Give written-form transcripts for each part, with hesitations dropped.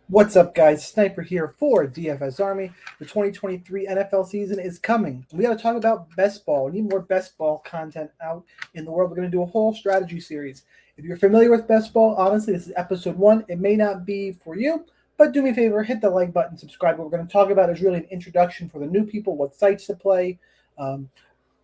What's up, guys? Sniper here for DFS Army. The 2023 NFL season is coming. We got to talk about best ball. We need more best ball content out in the world. We're going to do a whole strategy series. If you're familiar with best ball, honestly, this is episode 1. It may not be for you, but do me a favor, hit the like button, subscribe. What we're going to talk about is really an introduction for the new people, what sites to play, um,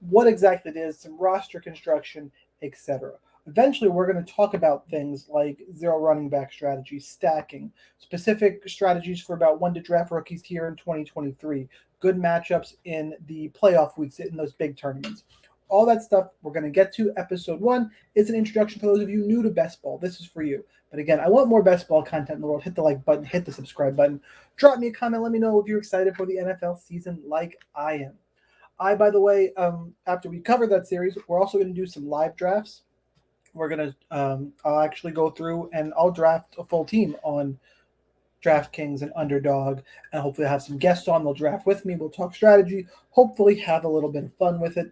what exactly it is, some roster construction, etc. Eventually, we're going to talk about things like zero running back strategy, stacking, specific strategies for about when to draft rookies here in 2023, good matchups in the playoff weeks in those big tournaments. All that stuff we're going to get to. Episode 1 is an introduction for those of you new to best ball. This is for you. But again, I want more best ball content in the world. Hit the like button, hit the subscribe button. Drop me a comment. Let me know if you're excited for the NFL season like I am. By the way, after we cover that series, we're also going to do some live drafts. I'll actually go through and I'll draft a full team on DraftKings and Underdog, and hopefully have some guests on. They'll draft with me. We'll talk strategy. Hopefully, have a little bit of fun with it.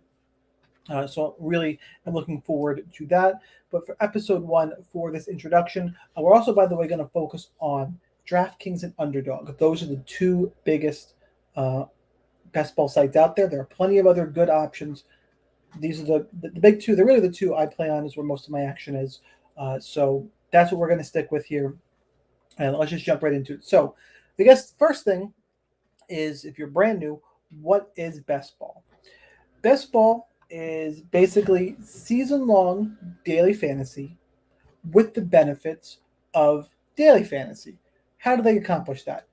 So really, I'm looking forward to that. But for episode 1, for this introduction, we're also, by the way, going to focus on DraftKings and Underdog. Those are the two biggest uh, best ball sites out there. There are plenty of other good options. These are the big two. They're really the two I play on. Is where most of my action is. So that's what we're going to stick with here. And let's just jump right into it. So, I guess the first thing is, if you're brand new, what is best ball? Best ball is basically season long daily fantasy with the benefits of daily fantasy. How do they accomplish that?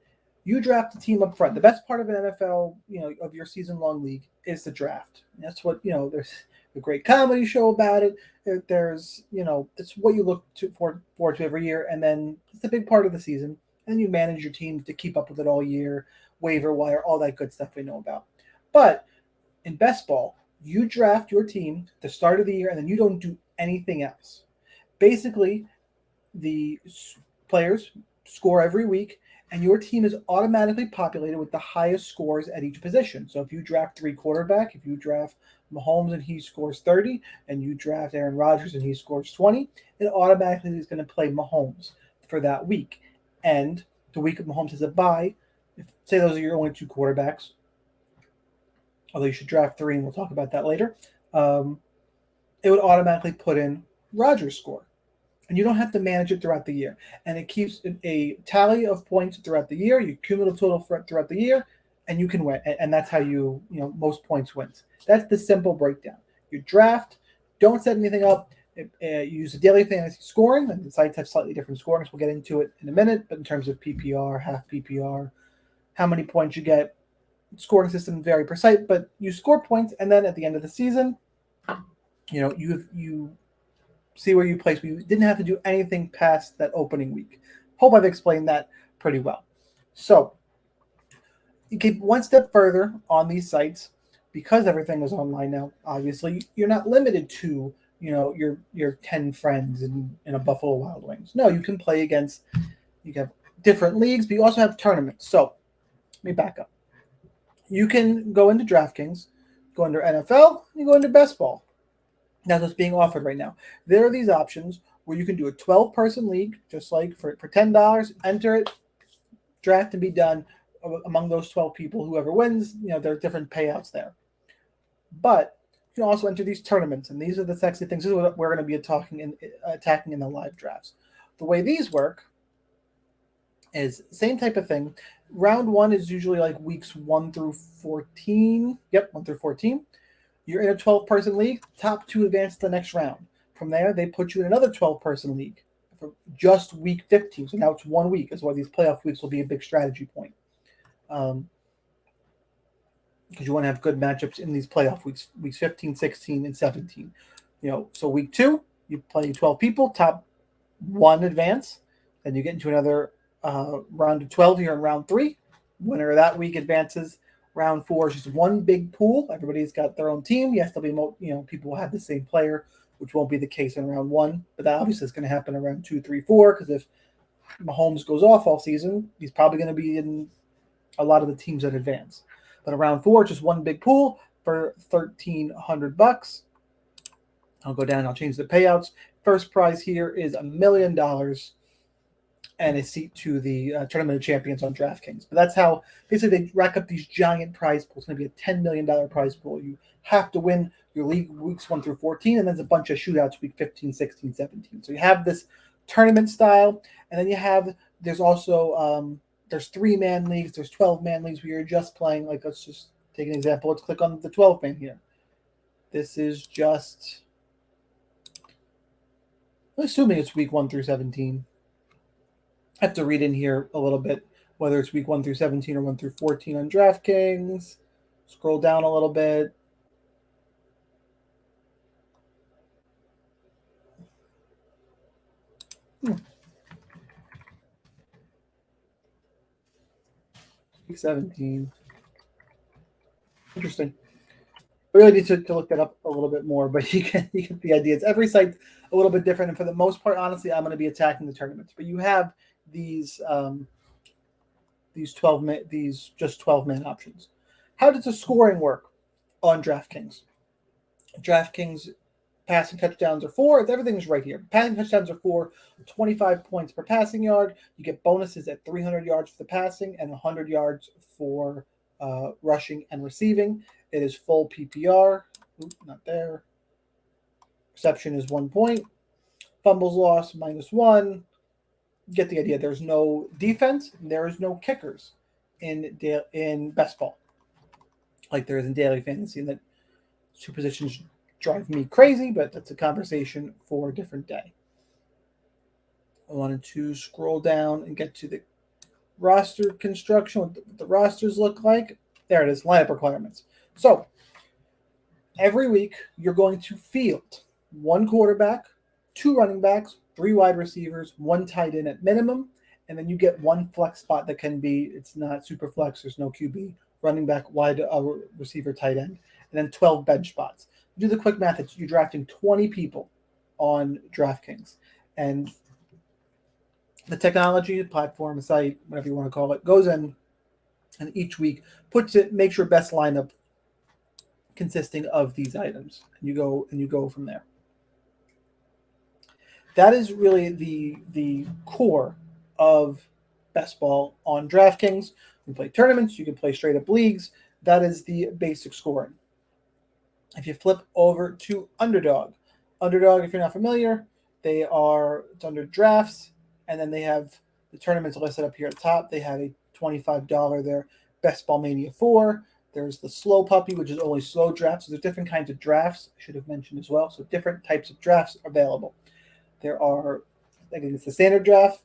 You draft a team up front. The best part of an NFL, of your season long league is the draft. That's what, there's a great comedy show about it. There's, it's what you look forward to every year. And then it's a big part of the season. And you manage your team to keep up with it all year, waiver wire, all that good stuff we know about. But in best ball, you draft your team at the start of the year and then you don't do anything else. Basically, the players score every week, and your team is automatically populated with the highest scores at each position. So if you draft 3 quarterback, if you draft Mahomes and he scores 30, and you draft Aaron Rodgers and he scores 20, it automatically is going to play Mahomes for that week. And the week of Mahomes has a bye. Say those are your only 2 quarterbacks, although you should draft 3, and we'll talk about that later. It would automatically put in Rodgers' score, and you don't have to manage it throughout the year. And it keeps a tally of points throughout the year, your cumulative total throughout the year, and you can win. And that's how most points wins. That's the simple breakdown. You draft, don't set anything up. You use a daily fantasy scoring, and the sites have slightly different scorings. We'll get into it in a minute. But in terms of PPR, half PPR, how many points you get, scoring system very precise. But you score points, and then at the end of the season, you see where you place. We didn't have to do anything past that opening week. Hope I've explained that pretty well. So you keep one step further on these sites, because everything is online now. Obviously, you're not limited to your 10 friends in a Buffalo Wild Wings. No, you can play against. You have different leagues, but you also have tournaments. So let me back up. You can go into DraftKings, go under NFL, and you go into Best Ball. That's what's being offered right now. There are these options where you can do a 12-person league, just like for $10, enter it, draft, and be done among those 12 people. Whoever wins, there are different payouts there. But you can also enter these tournaments, and these are the sexy things. This is what we're going to be attacking in the live drafts. The way these work is same type of thing. Round 1 is usually like weeks 1 through 14. Yep, 1 through 14. You're in a 12-person league. Top 2 advance to the next round. From there, they put you in another 12-person league for just week 15. So now it's 1 week. That's why these playoff weeks will be a big strategy point. Because you want to have good matchups in these playoff weeks 15, 16, and 17. So week 2, you play 12 people. Top 1 advance. Then you get into another round of 12 here in round 3. Winner of that week advances. Round 4 is just one big pool. Everybody's got their own team. Yes, there'll be people will have the same player, which won't be the case in round 1. But that obviously is going to happen in round 2, 3, 4. Because if Mahomes goes off all season, he's probably going to be in a lot of the teams that advance. But in round 4, just one big pool for $1,300. I'll go down. I'll change the payouts. First prize here is $1 million. and a seat to the Tournament of Champions on DraftKings. But that's how basically they rack up these giant prize pools. It's going to be a $10 million prize pool. You have to win your league weeks 1 through 14, and then there's a bunch of shootouts week 15, 16, 17. So you have this tournament style, and then there's also there's 3-man leagues, there's 12-man leagues where you're just playing. Like, let's just take an example. Let's click on the 12-man here. This is just, I'm assuming it's week 1 through 17. I have to read in here a little bit, whether it's week 1 through 17 or 1 through 14 on DraftKings. Scroll down a little bit. Week 17. Interesting. I really need to look that up a little bit more, but you get the idea. It's every site a little bit different, and for the most part, honestly, I'm going to be attacking the tournaments. But you have these 12-man options. How does the scoring work on DraftKings? DraftKings passing touchdowns are 4. Everything's right here. Passing touchdowns are 4, 25 points per passing yard. You get bonuses at 300 yards for the passing and 100 yards for rushing and receiving. It is full PPR. Oops, not there. Reception is 1 point. Fumbles lost, -1. Get the idea. There's no defense. There is no kickers in best ball, like there is in daily fantasy. And that two positions drive me crazy, but that's a conversation for a different day. I wanted to scroll down and get to the roster construction, what the rosters look like. There it is, lineup requirements. So every week you're going to field 1 quarterback, 2 running backs, 3 wide receivers, 1 tight end at minimum, and then you get 1 flex spot that can be, it's not super flex, there's no QB, running back, wide receiver, tight end, and then 12 bench spots. Do the quick math. You're drafting 20 people on DraftKings, and the technology, platform, site, whatever you want to call it, goes in, and each week makes your best lineup consisting of these items, and you go from there. That is really the core of best ball on DraftKings. You can play tournaments, you can play straight up leagues. That is the basic scoring. If you flip over to Underdog, if you're not familiar, it's under drafts, and then they have the tournaments listed up here at the top. They have a $25 there, Best Ball Mania 4. There's the Slow Puppy, which is only slow drafts. So there's different kinds of drafts, I should have mentioned as well. So different types of drafts available. There are, again, it's the standard draft,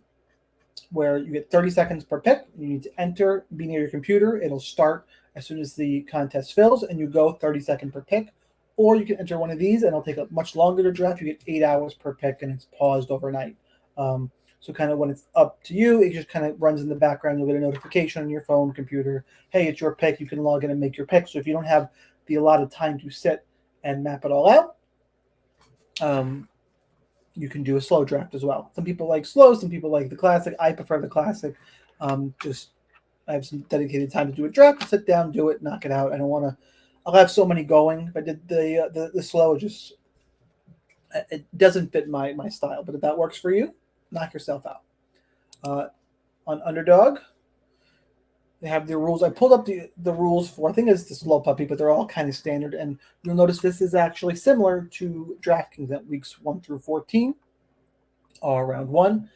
where you get 30 seconds per pick. You need to enter, be near your computer. It'll start as soon as the contest fills, and you go 30 seconds per pick. Or you can enter one of these, and it'll take much longer to draft. You get 8 hours per pick, and it's paused overnight. So kind of when it's up to you, it just kind of runs in the background. You'll get a notification on your phone, computer. Hey, it's your pick. You can log in and make your pick. So if you don't have the allotted time to sit and map it all out, you can do a slow draft as well. Some people like slow, some people like the classic. I prefer the classic. I have some dedicated time to do a draft. Sit down, do it, knock it out. I don't want to. I'll have so many going. If I did the slow, it doesn't fit my style. But if that works for you, knock yourself out. On Underdog, they have their rules. I pulled up the rules for, I think it's the Slow Puppy, but they're all kind of standard. And you'll notice this is actually similar to DraftKings at weeks 1 through 14, or round 1.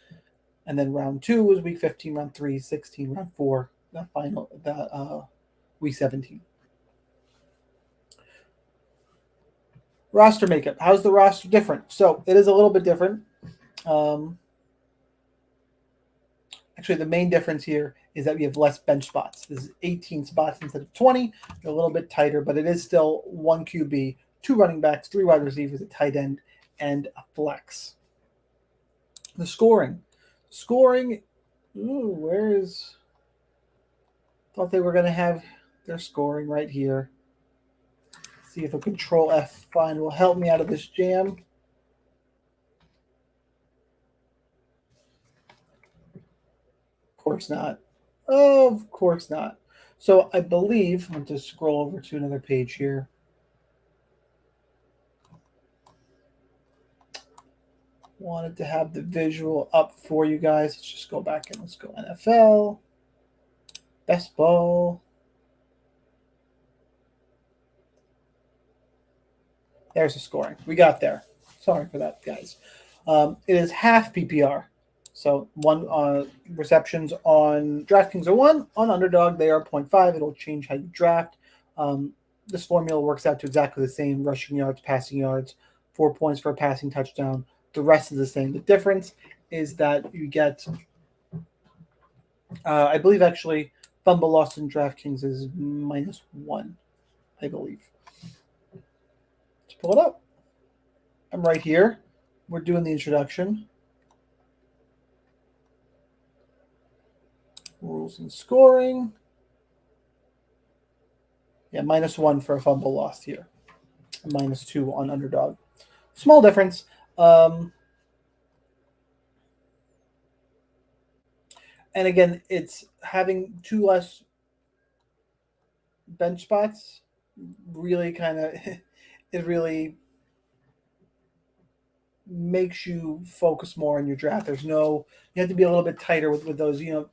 And then round 2 was week 15, round 3, 16, round 4, week 17. Roster makeup. How's the roster different? So it is a little bit different. Actually, the main difference here is that we have less bench spots. This is 18 spots instead of 20. They're a little bit tighter, but it is still 1 QB, 2 running backs, 3 wide receivers, a tight end, and a flex. The scoring. Thought they were going to have their scoring right here. See if a Control F5 will help me out of this jam. Of course not. Of course not. So I believe, I'm going to scroll over to another page here. wanted to have the visual up for you guys. Let's just go back and let's go NFL, best ball. There's the scoring. We got there. Sorry for that, guys. It is half PPR. So one receptions on DraftKings are 1. On Underdog, they are 0.5. It'll change how you draft. This formula works out to exactly the same: rushing yards, passing yards, 4 points for a passing touchdown. The rest is the same. The difference is that you get, I believe actually, fumble loss in DraftKings is -1, I believe. Let's pull it up. I'm right here. We're doing the introduction. Rules and scoring. Yeah, -1 for a fumble lost here. And -2 on Underdog. Small difference. And again, it's having 2 less bench spots really kind of it really makes you focus more on your draft. You have to be a little bit tighter with those. You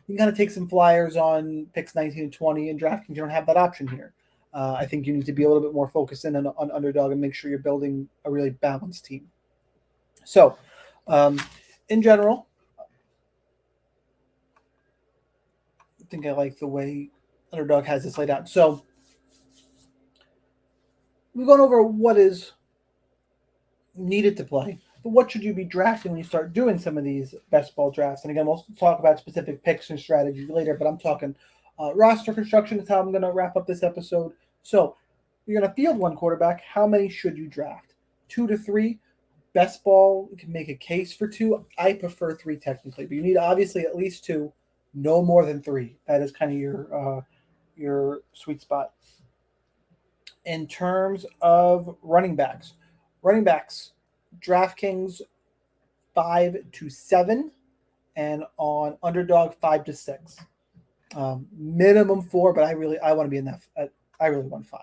can kind of take some flyers on picks 19 and 20 in DraftKings. You don't have that option here. I think you need to be a little bit more focused in on Underdog and make sure you're building a really balanced team. So, in general, I think I like the way Underdog has this laid out. So, we've gone over what is needed to play, but what should you be drafting when you start doing some of these best ball drafts? And again, we'll talk about specific picks and strategies later, but I'm talking roster construction is how I'm going to wrap up this episode. So you're going to field 1 quarterback. How many should you draft? 2 to 3. Best ball, you can make a case for 2. I prefer 3 technically, but you need obviously at least 2, no more than 3. That is kind of your sweet spot. In terms of running backs, DraftKings 5 to 7, and on Underdog 5 to 6. Minimum 4, but I want to be in that. I really want 5.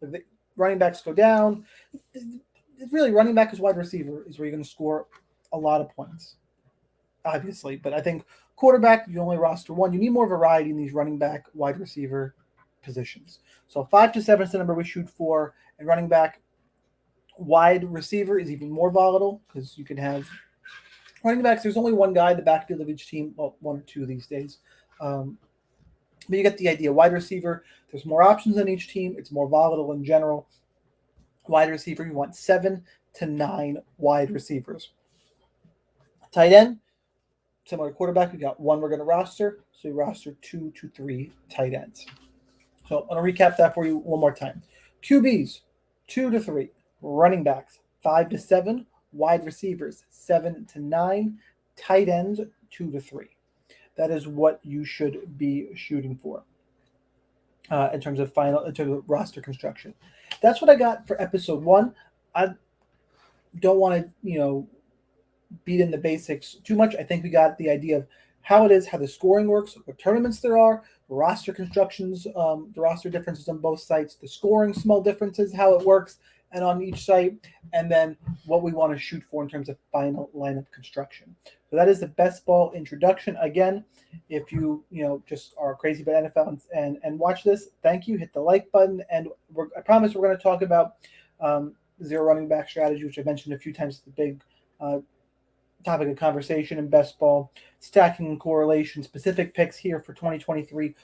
If the running backs go down, it's really running back as wide receiver is where you're going to score a lot of points, obviously. But I think quarterback, you only roster 1. You need more variety in these running back, wide receiver positions. So 5 to 7 is the number we shoot for, and running back. Wide receiver is even more volatile because you can have running backs. There's only one guy in the backfield of each team. Well, 1 or 2 these days. But you get the idea. Wide receiver, there's more options on each team. It's more volatile in general. Wide receiver, you want 7 to 9 wide receivers. Tight end, similar to quarterback, we got 1 we're going to roster. So we roster 2 to 3 tight ends. So I'm going to recap that for you one more time. QBs, 2 to 3. Running backs, 5 to 7. Wide receivers, 7 to 9. Tight ends, 2 to 3. That is what you should be shooting for in terms of roster construction. That's what I got for episode 1. I don't want to, beat in the basics too much. I think we got the idea of how it is, how the scoring works, what tournaments there are, roster constructions, the roster differences on both sites, the scoring small differences, how it works, and on each site, and then what we want to shoot for in terms of final lineup construction. So that is the best ball introduction. Again, if you just are crazy about NFL and watch this, thank you. Hit the like button, and I promise we're going to talk about zero running back strategy, which I mentioned a few times. The big topic of conversation in best ball, stacking and correlation, specific picks here for 2023,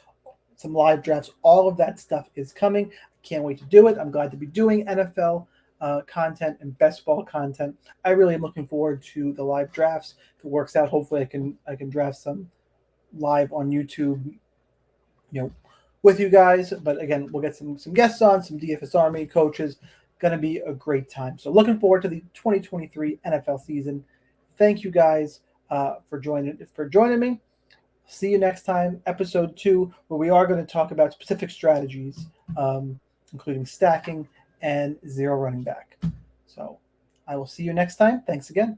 some live drafts. All of that stuff is coming. Can't wait to do it. I'm glad to be doing NFL content and best ball content. I really am looking forward to the live drafts. If it works out, hopefully I can draft some live on YouTube, with you guys. But again, we'll get some guests on, some DFS Army coaches. Going to be a great time. So looking forward to the 2023 NFL season. Thank you guys for joining me. See you next time, episode 2, where we are going to talk about specific strategies, including stacking and zero running back. So I will see you next time. Thanks again.